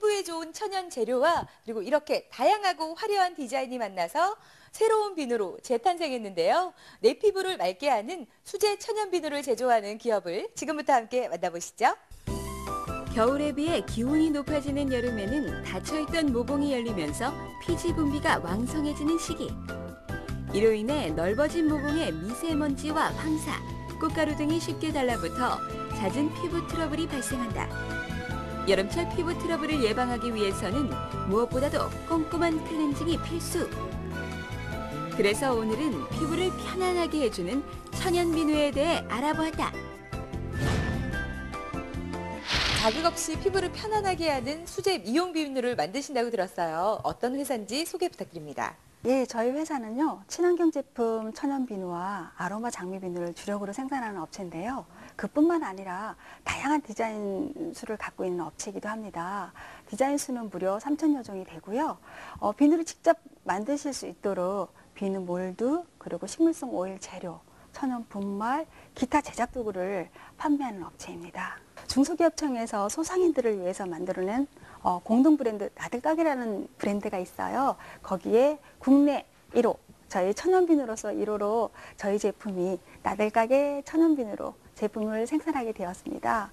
피부에 좋은 천연 재료와 그리고 이렇게 다양하고 화려한 디자인이 만나서 새로운 비누로 재탄생했는데요. 내 피부를 맑게 하는 수제 천연 비누를 제조하는 기업을 지금부터 함께 만나보시죠. 겨울에 비해 기온이 높아지는 여름에는 닫혀있던 모공이 열리면서 피지 분비가 왕성해지는 시기. 이로 인해 넓어진 모공에 미세먼지와 황사, 꽃가루 등이 쉽게 달라붙어 잦은 피부 트러블이 발생한다. 여름철 피부 트러블을 예방하기 위해서는 무엇보다도 꼼꼼한 클렌징이 필수. 그래서 오늘은 피부를 편안하게 해주는 천연 비누에 대해 알아보았다. 자극 없이 피부를 편안하게 하는 수제 미용 비누를 만드신다고 들었어요. 어떤 회사인지 소개 부탁드립니다. 예, 저희 회사는요, 친환경 제품 천연 비누와 아로마 장미 비누를 주력으로 생산하는 업체인데요. 그뿐만 아니라 다양한 디자인 수를 갖고 있는 업체이기도 합니다. 디자인 수는 무려 3,000여 종이 되고요. 비누를 직접 만드실 수 있도록 비누 몰드, 그리고 식물성 오일 재료, 천연 분말, 기타 제작 도구를 판매하는 업체입니다. 중소기업청에서 소상인들을 위해서 만들어낸 공동 브랜드 나들가게라는 브랜드가 있어요. 거기에 국내 1호, 저희 천연비누로서 1호로 저희 제품이 나들가게 천연비누로 제품을 생산하게 되었습니다.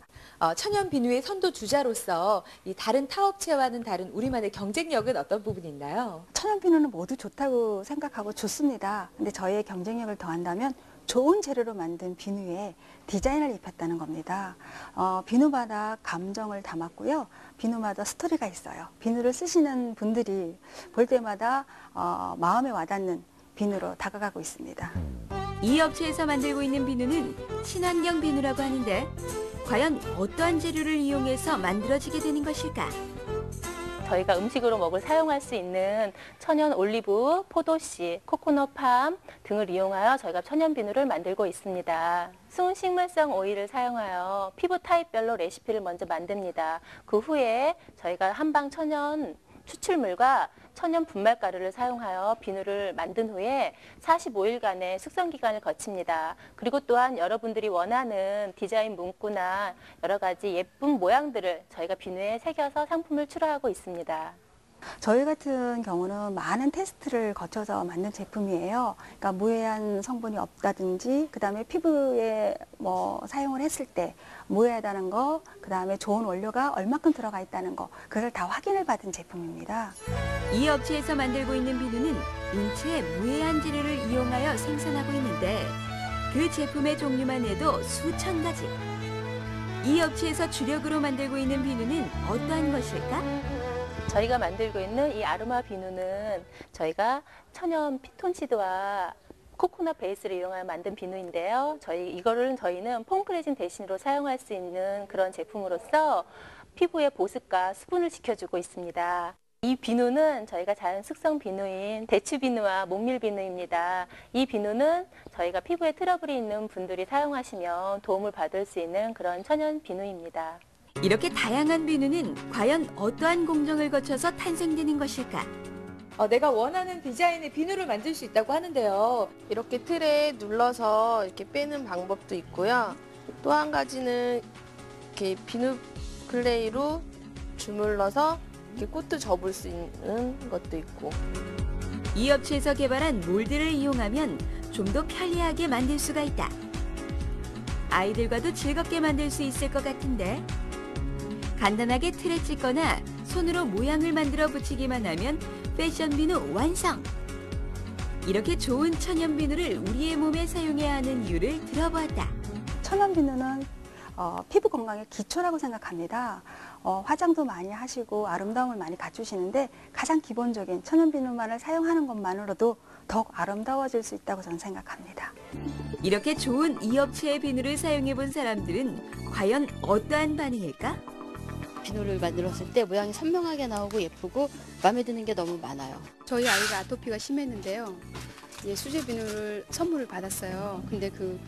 천연비누의 선도주자로서 이 다른 타업체와는 다른 우리만의 경쟁력은 어떤 부분이 있나요? 천연비누는 모두 좋다고 생각하고 좋습니다. 근데 저희의 경쟁력을 더한다면 좋은 재료로 만든 비누에 디자인을 입혔다는 겁니다. 비누마다 감정을 담았고요. 비누마다 스토리가 있어요. 비누를 쓰시는 분들이 볼 때마다 마음에 와닿는 비누로 다가가고 있습니다. 이 업체에서 만들고 있는 비누는 친환경 비누라고 하는데 과연 어떠한 재료를 이용해서 만들어지게 되는 것일까? 저희가 음식으로 사용할 수 있는 천연 올리브, 포도씨, 코코넛 팜 등을 이용하여 저희가 천연 비누를 만들고 있습니다. 순 식물성 오일을 사용하여 피부 타입별로 레시피를 먼저 만듭니다. 그 후에 저희가 한방 천연 추출물과 천연 분말가루를 사용하여 비누를 만든 후에 45일간의 숙성 기간을 거칩니다. 그리고 또한 여러분들이 원하는 디자인 문구나 여러 가지 예쁜 모양들을 저희가 비누에 새겨서 상품을 출하하고 있습니다. 저희 같은 경우는 많은 테스트를 거쳐서 만든 제품이에요. 그러니까 무해한 성분이 없다든지, 그 다음에 피부에 사용을 했을 때 무해하다는 거, 그 다음에 좋은 원료가 얼마큼 들어가 있다는 거, 그걸 다 확인을 받은 제품입니다. 이 업체에서 만들고 있는 비누는 인체의 무해한 재료를 이용하여 생산하고 있는데 그 제품의 종류만 해도 수천 가지. 이 업체에서 주력으로 만들고 있는 비누는 어떠한 것일까? 저희가 만들고 있는 이 아로마 비누는 저희가 천연 피톤치드와 코코넛 베이스를 이용하여 만든 비누인데요. 저희는 폼크레진 대신으로 사용할 수 있는 그런 제품으로서 피부의 보습과 수분을 지켜주고 있습니다. 이 비누는 저희가 자연 숙성 비누인 대추 비누와 목밀 비누입니다. 이 비누는 저희가 피부에 트러블이 있는 분들이 사용하시면 도움을 받을 수 있는 그런 천연 비누입니다. 이렇게 다양한 비누는 과연 어떠한 공정을 거쳐서 탄생되는 것일까? 내가 원하는 디자인의 비누를 만들 수 있다고 하는데요. 이렇게 틀에 눌러서 이렇게 빼는 방법도 있고요. 또 한 가지는 이렇게 비누 클레이로 주물러서 이렇게 꽃도 접을 수 있는 것도 있고. 이 업체에서 개발한 몰드를 이용하면 좀 더 편리하게 만들 수가 있다. 아이들과도 즐겁게 만들 수 있을 것 같은데 간단하게 틀에 찍거나 손으로 모양을 만들어 붙이기만 하면 패션 비누 완성! 이렇게 좋은 천연 비누를 우리의 몸에 사용해야 하는 이유를 들어보았다. 천연 비누는 피부 건강의 기초라고 생각합니다. 화장도 많이 하시고 아름다움을 많이 갖추시는데 가장 기본적인 천연 비누만을 사용하는 것만으로도 더욱 아름다워질 수 있다고 저는 생각합니다. 이렇게 좋은 이 업체의 비누를 사용해 본 사람들은 과연 어떠한 반응일까? 비누를 만들었을 때 모양이 선명하게 나오고 예쁘고 마음에 드는 게 너무 많아요. 저희 아이가 아토피가 심했는데요. 수제 비누를 선물을 받았어요. 근데 그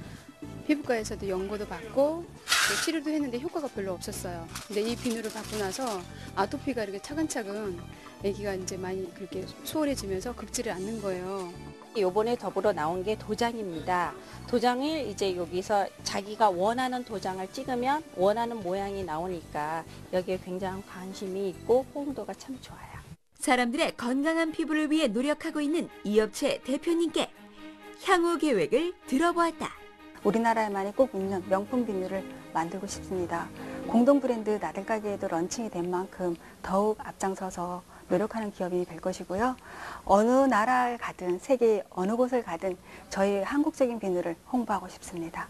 피부과에서도 연고도 받고 치료도 했는데 효과가 별로 없었어요. 근데 이 비누를 받고 나서 아토피가 이렇게 차근차근 아기가 이제 많이 그렇게 수월해지면서 긁지를 않는 거예요. 요번에 더불어 나온 게 도장입니다. 도장을 이제 여기서 자기가 원하는 도장을 찍으면 원하는 모양이 나오니까 여기에 굉장히 관심이 있고 호응도가 참 좋아요. 사람들의 건강한 피부를 위해 노력하고 있는 이 업체 대표님께 향후 계획을 들어보았다. 우리나라에만이 꼭 있는 명품 비누를 만들고 싶습니다. 공동 브랜드 나들가게에도 런칭이 된 만큼 더욱 앞장서서 노력하는 기업이 될 것이고요. 어느 나라를 가든 세계 어느 곳을 가든 저희 한국적인 비누를 홍보하고 싶습니다.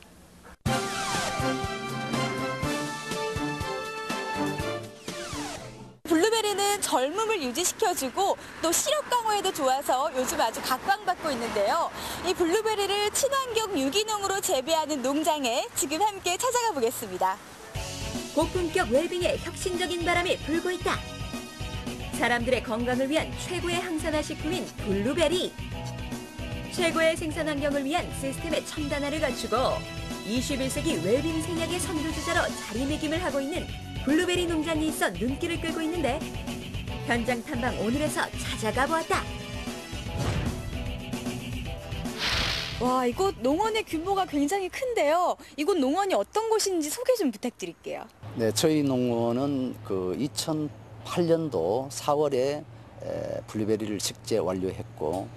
블루베리는 젊음을 유지시켜주고 또 시력 강화에도 좋아서 요즘 아주 각광받고 있는데요. 이 블루베리를 친환경 유기농으로 재배하는 농장에 지금 함께 찾아가 보겠습니다. 고품격 웰빙의 혁신적인 바람이 불고 있다. 사람들의 건강을 위한 최고의 항산화 식품인 블루베리. 최고의 생산 환경을 위한 시스템의 첨단화를 갖추고 21세기 웰빙 생약의 선두주자로 자리매김을 하고 있는 블루베리 농장이 있어 눈길을 끌고 있는데 현장 탐방 오늘에서 찾아가 보았다. 와, 이곳 농원의 규모가 굉장히 큰데요. 이곳 농원이 어떤 곳인지 소개 좀 부탁드릴게요. 네, 저희 농원은 그 2008년도 4월에 블루베리를 직제 완료했고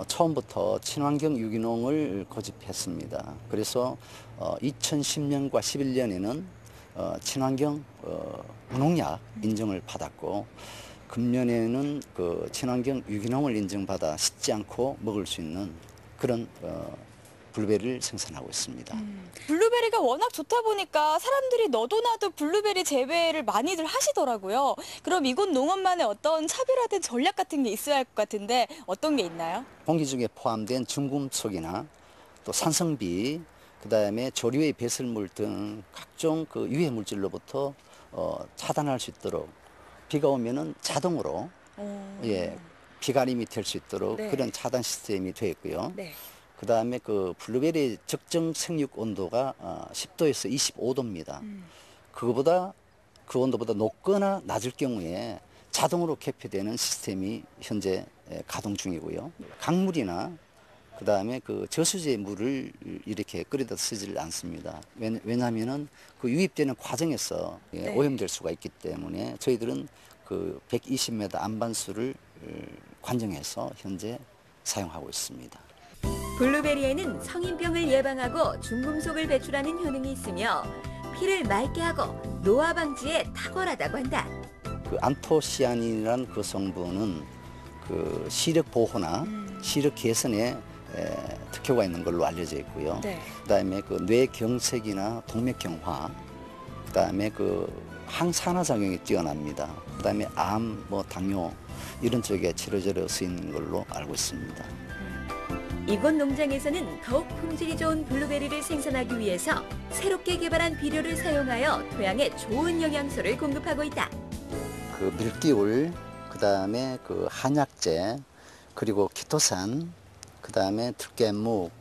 처음부터 친환경 유기농을 고집했습니다. 그래서 2010년과 11년에는 친환경 무농약 인증을 받았고 금년에는 그 친환경 유기농을 인증받아 씻지 않고 먹을 수 있는 그런 블루베리를 생산하고 있습니다. 블루베리가 워낙 좋다 보니까 사람들이 너도 나도 블루베리 재배를 많이들 하시더라고요. 그럼 이곳 농원만의 어떤 차별화된 전략 같은 게 있어야 할 것 같은데 어떤 게 있나요? 공기 중에 포함된 중금속이나 또 산성비, 그다음에 조류의 배설물 등 각종 그 유해 물질로부터 차단할 수 있도록 비가 오면은 자동으로 비가림이 될 수 있도록 네. 그런 차단 시스템이 되어 있고요. 네. 그다음에 그 블루베리 적정 생육 온도가 10도에서 25도입니다. 그거보다 그 온도보다 높거나 낮을 경우에 자동으로 개폐되는 시스템이 현재 가동 중이고요. 강물이나 그다음에 그 저수지의 물을 이렇게 끓여다 쓰질 않습니다. 왜냐하면은 그 유입되는 과정에서 오염될 수가 있기 때문에 저희들은 그 120m 안반수를 관정해서 현재 사용하고 있습니다. 블루베리에는 성인병을 예방하고 중금속을 배출하는 효능이 있으며 피를 맑게 하고 노화 방지에 탁월하다고 한다. 그 안토시아닌이라는 그 성분은 그 시력 보호나 시력 개선에 특효가 있는 걸로 알려져 있고요. 네. 그다음에 그 뇌경색이나 동맥경화, 그다음에 그 항산화 작용이 뛰어납니다. 그다음에 암, 뭐 당뇨 이런 쪽에 치료제로 쓰이는 걸로 알고 있습니다. 이곳 농장에서는 더욱 품질이 좋은 블루베리를 생산하기 위해서 새롭게 개발한 비료를 사용하여 토양에 좋은 영양소를 공급하고 있다. 그 밀기울, 그다음에 그 한약재, 그리고 키토산, 그다음에 들깨묵,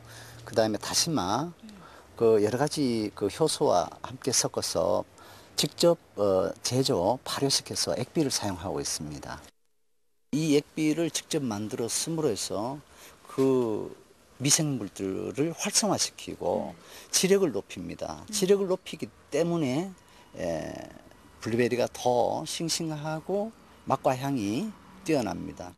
그다음에 다시마, 그 여러 가지 그 효소와 함께 섞어서 직접 제조, 발효시켜서 액비를 사용하고 있습니다. 이 액비를 직접 만들어 씀으로 해서 그 미생물들을 활성화시키고 지력을 높입니다. 지력을 높이기 때문에 블루베리가 더 싱싱하고 맛과 향이 뛰어납니다.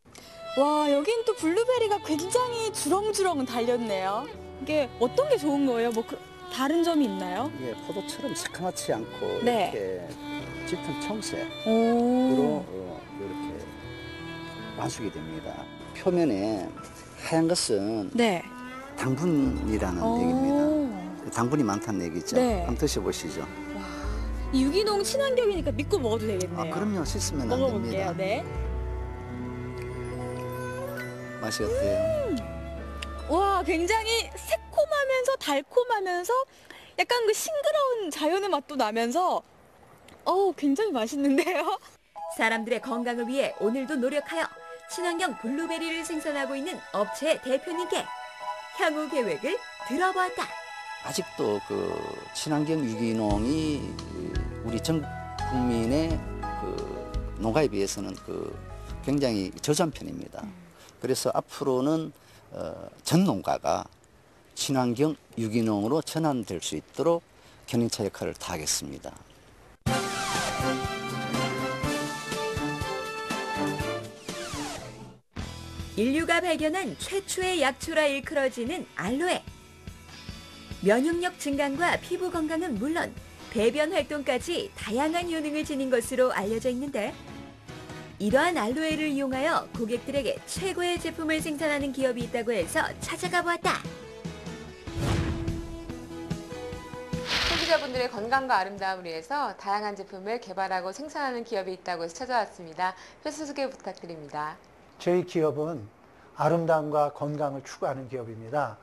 와, 여긴 또 블루베리가 굉장히 주렁주렁 달렸네요. 이게 어떤 게 좋은 거예요? 뭐 다른 점이 있나요? 이게 포도처럼 새카맣지 않고 네. 이렇게 짙은 청색으로 오. 이렇게 완숙이 됩니다. 표면에 하얀 것은 네. 당분이라는 얘기입니다. 당분이 많다는 얘기죠. 네. 한번 드셔보시죠. 이 유기농 친환경이니까 믿고 먹어도 되겠네요. 아, 그럼요. 씻으면 안 먹어볼게요. 됩니다. 네. 맛이 어때요? 와, 굉장히 새콤하면서 달콤하면서 약간 그 싱그러운 자연의 맛도 나면서 굉장히 맛있는데요. 사람들의 건강을 위해 오늘도 노력하여 친환경 블루베리를 생산하고 있는 업체 대표님께 향후 계획을 들어보았다. 아직도 그 친환경 유기농이 우리 전 국민의 그 농가에 비해서는 그 굉장히 저조한 편입니다. 그래서 앞으로는 전 농가가 친환경 유기농으로 전환될 수 있도록 견인차 역할을 다하겠습니다. 인류가 발견한 최초의 약초라 일컬어지는 알로에. 면역력 증강과 피부 건강은 물론 배변 활동까지 다양한 효능을 지닌 것으로 알려져 있는데, 이러한 알로에를 이용하여 고객들에게 최고의 제품을 생산하는 기업이 있다고 해서 찾아가 보았다. 소비자분들의 건강과 아름다움을 위해서 다양한 제품을 개발하고 생산하는 기업이 있다고 해서 찾아왔습니다. 회사 소개 부탁드립니다. 저희 기업은 아름다움과 건강을 추구하는 기업입니다.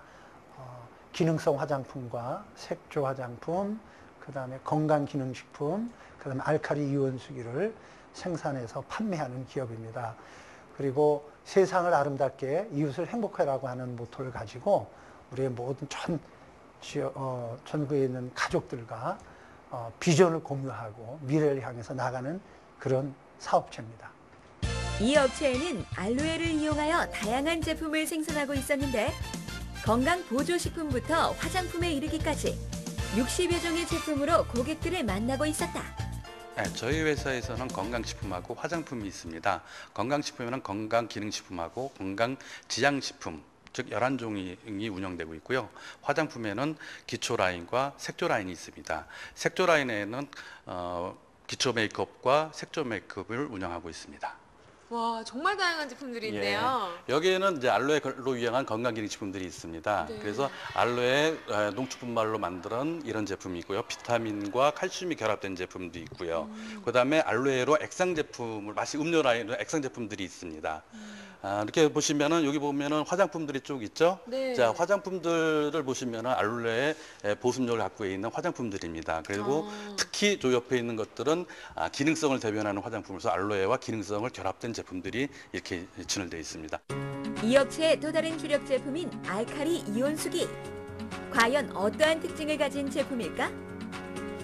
기능성 화장품과 색조 화장품, 그 다음에 건강기능식품, 그 다음에 알칼리 이온수기를 생산해서 판매하는 기업입니다. 그리고 세상을 아름답게 이웃을 행복하라고 하는 모토를 가지고 우리의 모든 전국에 있는 가족들과 비전을 공유하고 미래를 향해서 나가는 그런 사업체입니다. 이 업체에는 알로에를 이용하여 다양한 제품을 생산하고 있었는데, 건강 보조식품부터 화장품에 이르기까지 60여 종의 제품으로 고객들을 만나고 있었다. 네, 저희 회사에서는 건강식품하고 화장품이 있습니다. 건강식품에는 건강기능식품하고 건강지향식품, 즉 11종이 운영되고 있고요. 화장품에는 기초 라인과 색조 라인이 있습니다. 색조 라인에는 기초 메이크업과 색조 메이크업을 운영하고 있습니다. 와, 정말 다양한 제품들이 있네요. 예, 여기에는 이제 알로에로 유행한 건강기능식품들이 있습니다. 네. 그래서 알로에 농축분말로 만든 이런 제품이 있고요. 비타민과 칼슘이 결합된 제품도 있고요. 그다음에 알로에로 액상 제품을 마치 음료 라인으로 액상 제품들이 있습니다. 이렇게 보시면은 여기 보면은 화장품들이 쭉 있죠. 네. 자, 화장품들을 보시면은 알로에 보습력을 갖고 있는 화장품들입니다. 그리고 특히 저 옆에 있는 것들은 기능성을 대변하는 화장품으로서 알로에와 기능성을 결합된 제품들이 이렇게 진열되어 있습니다. 이 업체의 또 다른 주력 제품인 알칼리 이온수기. 과연 어떠한 특징을 가진 제품일까?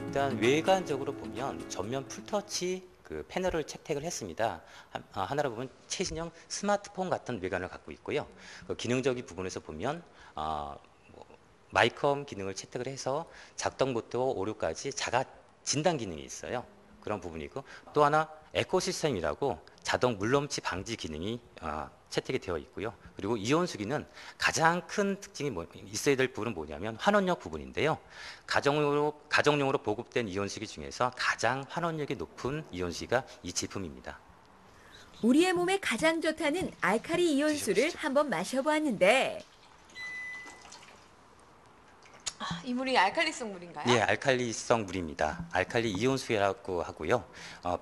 일단 외관적으로 보면 전면 풀터치 그 패널을 채택을 했습니다. 하나로 보면 최신형 스마트폰 같은 외관을 갖고 있고요. 그 기능적인 부분에서 보면 마이컴 기능을 채택을 해서 작동부터 오류까지 자가 진단 기능이 있어요. 그런 부분이고, 또 하나 에코 시스템이라고 자동 물넘치 방지 기능이 채택이 되어 있고요. 그리고 이온수기는 가장 큰 특징이 있어야 될 부분은 뭐냐면 환원력 부분인데요. 가정용으로 보급된 이온수기 중에서 가장 환원력이 높은 이온수기가 이 제품입니다. 우리의 몸에 가장 좋다는 알칼리 이온수를 한번 마셔보았는데, 이 물이 알칼리성 물인가요? 예, 알칼리성 물입니다. 알칼리 이온수라고 하고요.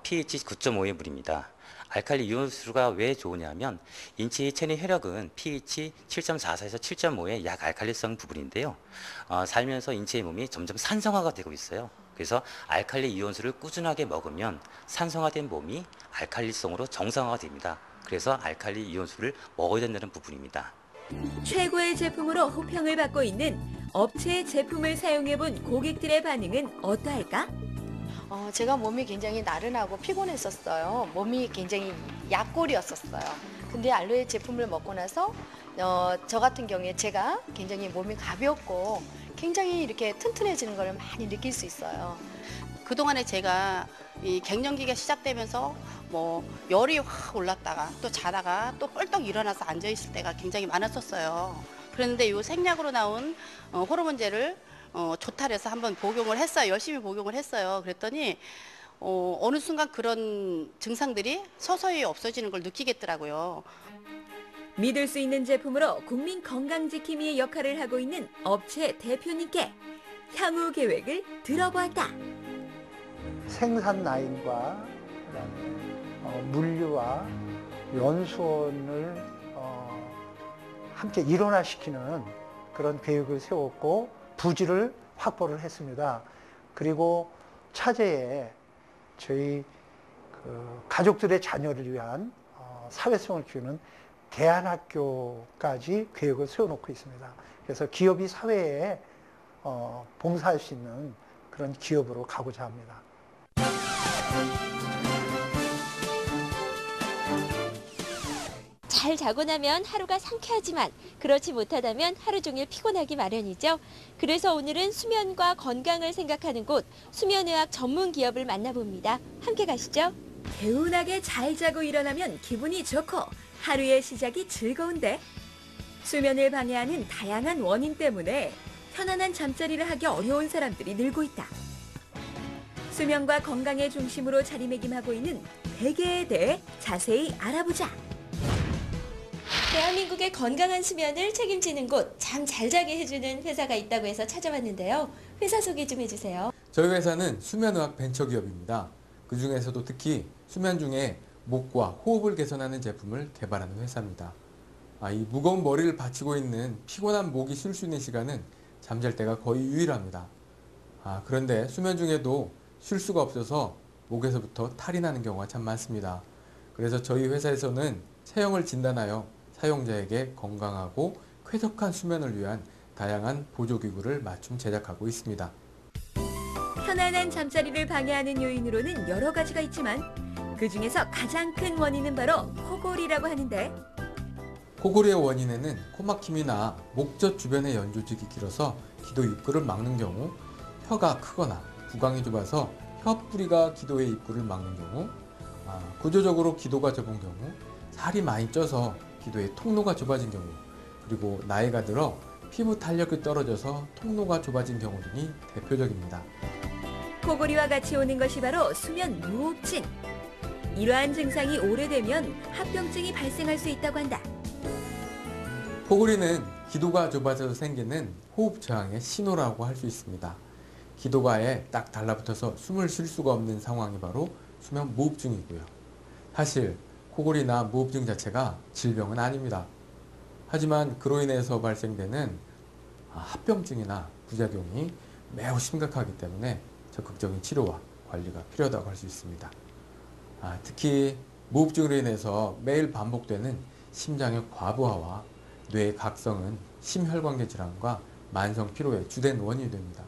pH 9.5의 물입니다. 알칼리 이온수가 왜 좋으냐면 인체의 체내 혈액은 pH 7.44에서 7.5의 약알칼리성 부분인데요. 살면서 인체의 몸이 점점 산성화가 되고 있어요. 그래서 알칼리 이온수를 꾸준하게 먹으면 산성화된 몸이 알칼리성으로 정상화가 됩니다. 그래서 알칼리 이온수를 먹어야 된다는 부분입니다. 최고의 제품으로 호평을 받고 있는 업체의 제품을 사용해본 고객들의 반응은 어떠할까? 제가 몸이 굉장히 나른하고 피곤했었어요. 몸이 굉장히 약골이었었어요. 근데 알로에 제품을 먹고 나서 저 같은 경우에 제가 굉장히 몸이 가볍고 굉장히 이렇게 튼튼해지는 걸 많이 느낄 수 있어요. 그동안에 제가 이 갱년기가 시작되면서 열이 확 올랐다가 또 자다가 또 뻘떡 일어나서 앉아 있을 때가 굉장히 많았었어요. 그런데 이 생약으로 나온 호르몬제를 조탈해서 한번 복용을 했어요. 열심히 복용을 했어요. 그랬더니 어느 순간 그런 증상들이 서서히 없어지는 걸 느끼겠더라고요. 믿을 수 있는 제품으로 국민 건강지킴이의 역할을 하고 있는 업체 대표님께 향후 계획을 들어보았다. 생산 라인과 그다음에 물류와 연수원을 함께 일원화시키는 그런 계획을 세웠고 부지를 확보를 했습니다. 그리고 차제에 저희 가족들의 자녀를 위한 사회성을 키우는 대안학교까지 계획을 세워놓고 있습니다. 그래서 기업이 사회에 봉사할 수 있는 그런 기업으로 가고자 합니다. 잘 자고 나면 하루가 상쾌하지만 그렇지 못하다면 하루 종일 피곤하기 마련이죠. 그래서 오늘은 수면과 건강을 생각하는 곳 수면의학 전문 기업을 만나봅니다. 함께 가시죠. 개운하게 잘 자고 일어나면 기분이 좋고 하루의 시작이 즐거운데 수면을 방해하는 다양한 원인 때문에 편안한 잠자리를 하기 어려운 사람들이 늘고 있다. 수면과 건강의 중심으로 자리매김하고 있는 베개에 대해 자세히 알아보자. 대한민국의 건강한 수면을 책임지는 곳, 잠 잘 자게 해주는 회사가 있다고 해서 찾아왔는데요. 회사 소개 좀 해주세요. 저희 회사는 수면의학 벤처기업입니다. 그 중에서도 특히 수면 중에 목과 호흡을 개선하는 제품을 개발하는 회사입니다. 이 무거운 머리를 받치고 있는 피곤한 목이 쉴 수 있는 시간은 잠잘 때가 거의 유일합니다. 그런데 수면 중에도 쉴 수가 없어서 목에서부터 탈이 나는 경우가 참 많습니다. 그래서 저희 회사에서는 체형을 진단하여 사용자에게 건강하고 쾌적한 수면을 위한 다양한 보조기구를 맞춤 제작하고 있습니다. 편안한 잠자리를 방해하는 요인으로는 여러 가지가 있지만 그중에서 가장 큰 원인은 바로 코골이라고 하는데 코골이의 원인에는 코막힘이나 목젖 주변의 연조직이 길어서 기도 입구를 막는 경우, 혀가 크거나 구강이 좁아서 혀 뿌리가 기도의 입구를 막는 경우, 구조적으로 기도가 좁은 경우, 살이 많이 쪄서 기도의 통로가 좁아진 경우, 그리고 나이가 들어 피부 탄력이 떨어져서 통로가 좁아진 경우 등이 대표적입니다. 코골이와 같이 오는 것이 바로 수면 무호흡증. 이러한 증상이 오래되면 합병증이 발생할 수 있다고 한다. 코골이는 기도가 좁아져서 생기는 호흡 저항의 신호라고 할 수 있습니다. 기도가에 딱 달라붙어서 숨을 쉴 수가 없는 상황이 바로 수면 무호흡증이고요. 사실 코골이나 무호흡증 자체가 질병은 아닙니다. 하지만 그로 인해서 발생되는 합병증이나 부작용이 매우 심각하기 때문에 적극적인 치료와 관리가 필요하다고 할 수 있습니다. 특히 무호흡증으로 인해서 매일 반복되는 심장의 과부하와 뇌의 각성은 심혈관계 질환과 만성 피로의 주된 원인이 됩니다.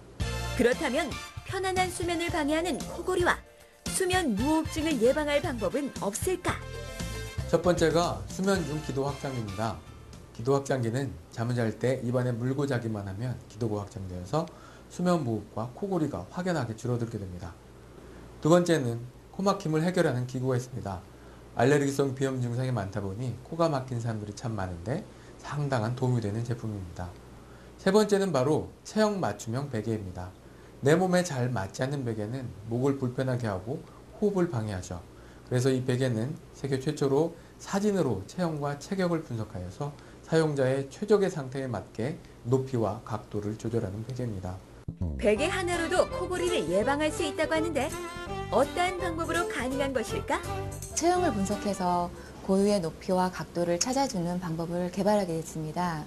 그렇다면 편안한 수면을 방해하는 코골이와 수면 무호흡증을 예방할 방법은 없을까? 첫 번째가 수면 중 기도 확장기입니다. 기도 확장기는 잠을 잘 때 입안에 물고 자기만 하면 기도가 확장되어서 수면 무호흡과 코골이가 확연하게 줄어들게 됩니다. 두 번째는 코막힘을 해결하는 기구가 있습니다. 알레르기성 비염 증상이 많다 보니 코가 막힌 사람들이 참 많은데 상당한 도움이 되는 제품입니다. 세 번째는 바로 체형 맞춤형 베개입니다. 내 몸에 잘 맞지 않는 베개는 목을 불편하게 하고 호흡을 방해하죠. 그래서 이 베개는 세계 최초로 사진으로 체형과 체격을 분석하여서 사용자의 최적의 상태에 맞게 높이와 각도를 조절하는 베개입니다. 베개 하나로도 코골이를 예방할 수 있다고 하는데 어떠한 방법으로 가능한 것일까? 체형을 분석해서 고유의 높이와 각도를 찾아주는 방법을 개발하게 됐습니다.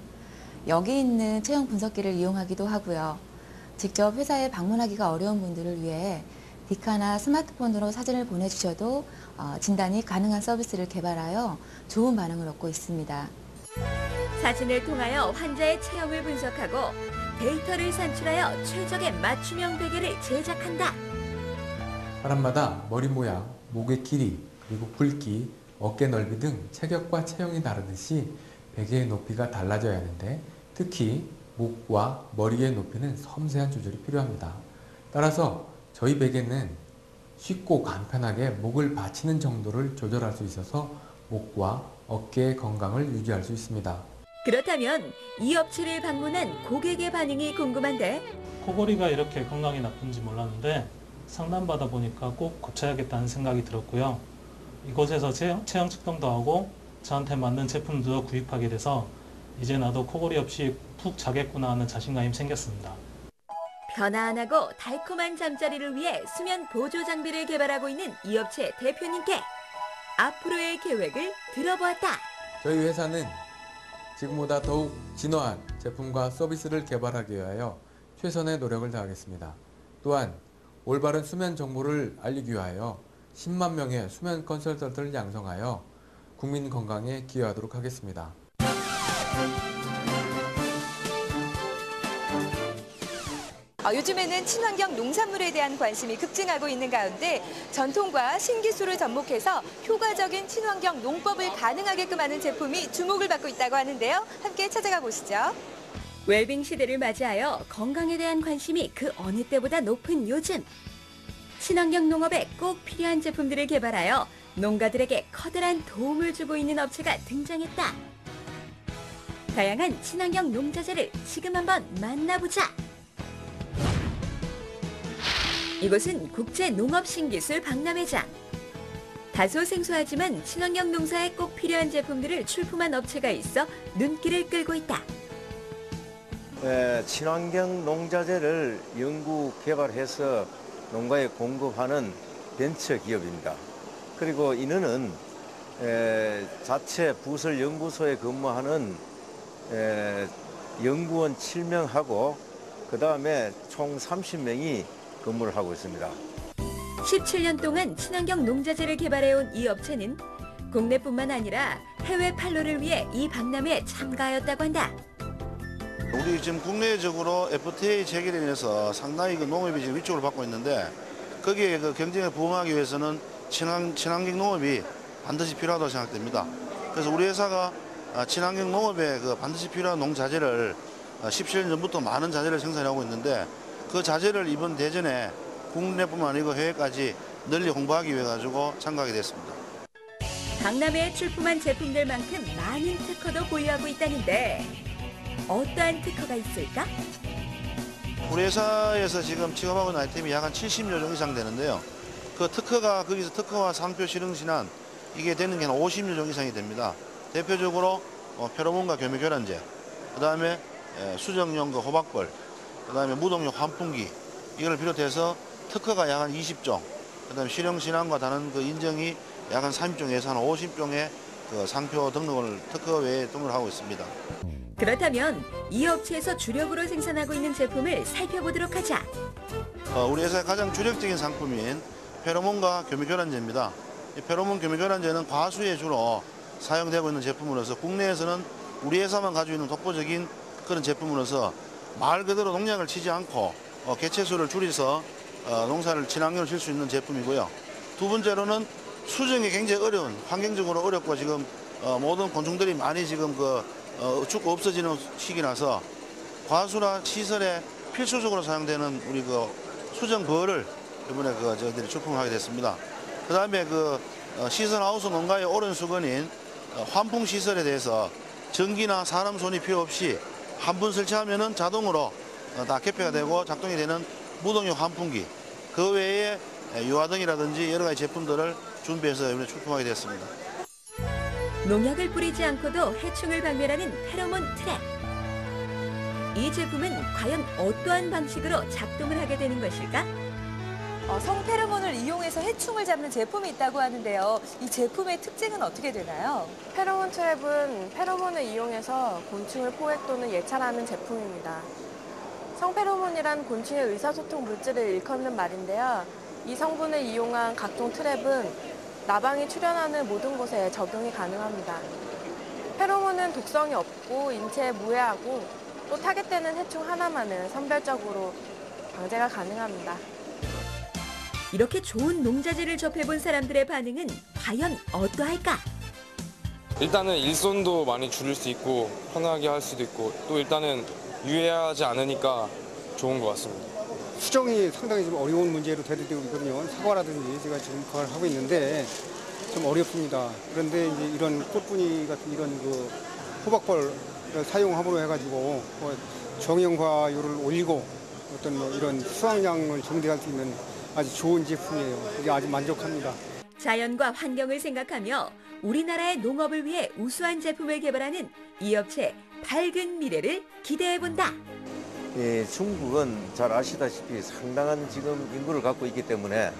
여기 있는 체형 분석기를 이용하기도 하고요. 직접 회사에 방문하기가 어려운 분들을 위해 디카나 스마트폰으로 사진을 보내주셔도 진단이 가능한 서비스를 개발하여 좋은 반응을 얻고 있습니다. 사진을 통하여 환자의 체형을 분석하고 데이터를 산출하여 최적의 맞춤형 베개를 제작한다. 사람마다 머리 모양, 목의 길이, 그리고 굵기, 어깨 넓이 등 체격과 체형이 다르듯이 베개의 높이가 달라져야 하는데 특히 목과 머리의 높이는 섬세한 조절이 필요합니다. 따라서 저희 베개는 쉽고 간편하게 목을 받치는 정도를 조절할 수 있어서 목과 어깨의 건강을 유지할 수 있습니다. 그렇다면 이 업체를 방문한 고객의 반응이 궁금한데 코골이가 이렇게 건강이 나쁜지 몰랐는데 상담받아 보니까 꼭 고쳐야겠다는 생각이 들었고요. 이곳에서 체형 측정도 하고 저한테 맞는 제품도 구입하게 돼서 이제 나도 코골이 없이 푹 자겠구나 하는 자신감이 생겼습니다. 편안하고 달콤한 잠자리를 위해 수면 보조 장비를 개발하고 있는 이 업체 대표님께 앞으로의 계획을 들어보았다. 저희 회사는 지금보다 더욱 진화한 제품과 서비스를 개발하기 위하여 최선의 노력을 다하겠습니다. 또한 올바른 수면 정보를 알리기 위하여 10만 명의 수면 컨설턴트를 양성하여 국민 건강에 기여하도록 하겠습니다. 요즘에는 친환경 농산물에 대한 관심이 급증하고 있는 가운데 전통과 신기술을 접목해서 효과적인 친환경 농법을 가능하게끔 하는 제품이 주목을 받고 있다고 하는데요. 함께 찾아가 보시죠. 웰빙 시대를 맞이하여 건강에 대한 관심이 그 어느 때보다 높은 요즘. 친환경 농업에 꼭 필요한 제품들을 개발하여 농가들에게 커다란 도움을 주고 있는 업체가 등장했다. 다양한 친환경 농자재를 지금 한번 만나보자. 이곳은 국제농업신기술 박람회장. 다소 생소하지만 친환경 농사에 꼭 필요한 제품들을 출품한 업체가 있어 눈길을 끌고 있다. 친환경 농자재를 연구 개발해서 농가에 공급하는 벤처 기업입니다. 그리고 이는 자체 부설 연구소에 근무하는 연구원 7명하고 그 다음에 총 30명이 근무를 하고 있습니다. 17년 동안 친환경 농자재를 개발해온 이 업체는 국내뿐만 아니라 해외 판로를 위해 이 박람회에 참가하였다고 한다. 우리 지금 국내적으로 FTA 체결에 인해서 상당히 그 농업이 지금 위축을 받고 있는데 거기에 그 경쟁에 부응하기 위해서는 친환경 농업이 반드시 필요하다고 생각됩니다. 그래서 우리 회사가 친환경 농업에 그 반드시 필요한 농자재를 17년 전부터 많은 자재를 생산하고 있는데 그 자재를 이번 대전에 국내뿐만 아니고 해외까지 널리 홍보하기 위해 가지고 참가하게 됐습니다. 박람회에 출품한 제품들만큼 많은 특허도 보유하고 있다는데 어떠한 특허가 있을까? 우리 회사에서 지금 취급하고 있는 아이템이 약 한 70여 종 이상 되는데요. 그 특허가 거기서 특허와 상표 실흥신안 이게 되는 게 한 50여 종 이상이 됩니다. 대표적으로 페로몬과 교미교란제, 그다음에 수정용 그 호박벌, 그다음에 무동용 환풍기 이걸 비롯해서 특허가 약 한 20종, 그다음에 실흥신안과 다른 그 인정이 약 한 30종에서 한 50종의 그 상표 등록을 특허 외에 등록을 하고 있습니다. 그렇다면 이 업체에서 주력으로 생산하고 있는 제품을 살펴보도록 하자. 우리 회사의 가장 주력적인 상품인 페로몬과 교미교란제입니다. 이 페로몬 교미교란제는 과수에 주로 사용되고 있는 제품으로서 국내에서는 우리 회사만 가지고 있는 독보적인 그런 제품으로서 말 그대로 농약을 치지 않고 개체수를 줄여서 농사를 친환경으로 질 수 있는 제품이고요. 두 번째로는 수정이 굉장히 어려운, 환경적으로 어렵고 지금 모든 곤충들이 많이 지금 죽고 없어지는 시기라서 과수나 시설에 필수적으로 사용되는 우리 그 수정벌을 이번에 저희들이 출품하게 됐습니다. 그 다음에 시설 하우스 농가의 오랜 수건인 환풍 시설에 대해서 전기나 사람 손이 필요 없이 한 번 설치하면은 자동으로 다 개폐가 되고 작동이 되는 무동용 환풍기, 그 외에 유화등이라든지 여러 가지 제품들을 준비해서 이번에 출품하게 됐습니다. 농약을 뿌리지 않고도 해충을 박멸하는 페로몬 트랩. 이 제품은 과연 어떠한 방식으로 작동을 하게 되는 것일까? 성페로몬을 이용해서 해충을 잡는 제품이 있다고 하는데요. 이 제품의 특징은 어떻게 되나요? 페로몬 트랩은 페로몬을 이용해서 곤충을 포획 또는 예찰하는 제품입니다. 성페로몬이란 곤충의 의사소통 물질을 일컫는 말인데요. 이 성분을 이용한 각종 트랩은 나방이 출현하는 모든 곳에 적용이 가능합니다. 페로몬은 독성이 없고 인체에 무해하고 또 타겟되는 해충 하나만은 선별적으로 방제가 가능합니다. 이렇게 좋은 농자재를 접해본 사람들의 반응은 과연 어떠할까? 일단은 일손도 많이 줄일 수 있고 편하게 할 수도 있고 또 일단은 유해하지 않으니까 좋은 것 같습니다. 수정이 상당히 좀 어려운 문제로 대두되고 있거든요. 사과라든지 제가 지금 그걸 하고 있는데 좀 어렵습니다. 그런데 이제 이런 꽃분이 같은 이런 호박벌 사용함으로 해가지고 정형화율을 올리고 어떤 이런 수확량을 증대할 수 있는 아주 좋은 제품이에요. 이게 아주 만족합니다. 자연과 환경을 생각하며 우리나라의 농업을 위해 우수한 제품을 개발하는 이 업체의 밝은 미래를 기대해본다. 중국은 잘 아시다시피 상당한 지금 인구를 갖고 있기 때문에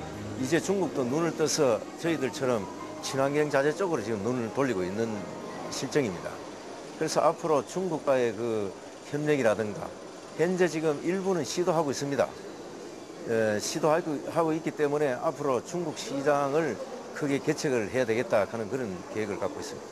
이제 중국도 눈을 떠서 저희들처럼 친환경 자재 쪽으로 지금 눈을 돌리고 있는 실정입니다. 그래서 앞으로 중국과의 협력이라든가 현재 지금 일부는 시도하고 있습니다. 시도하고 있기 때문에 앞으로 중국 시장을 크게 개척을 해야 되겠다 하는 그런 계획을 갖고 있습니다.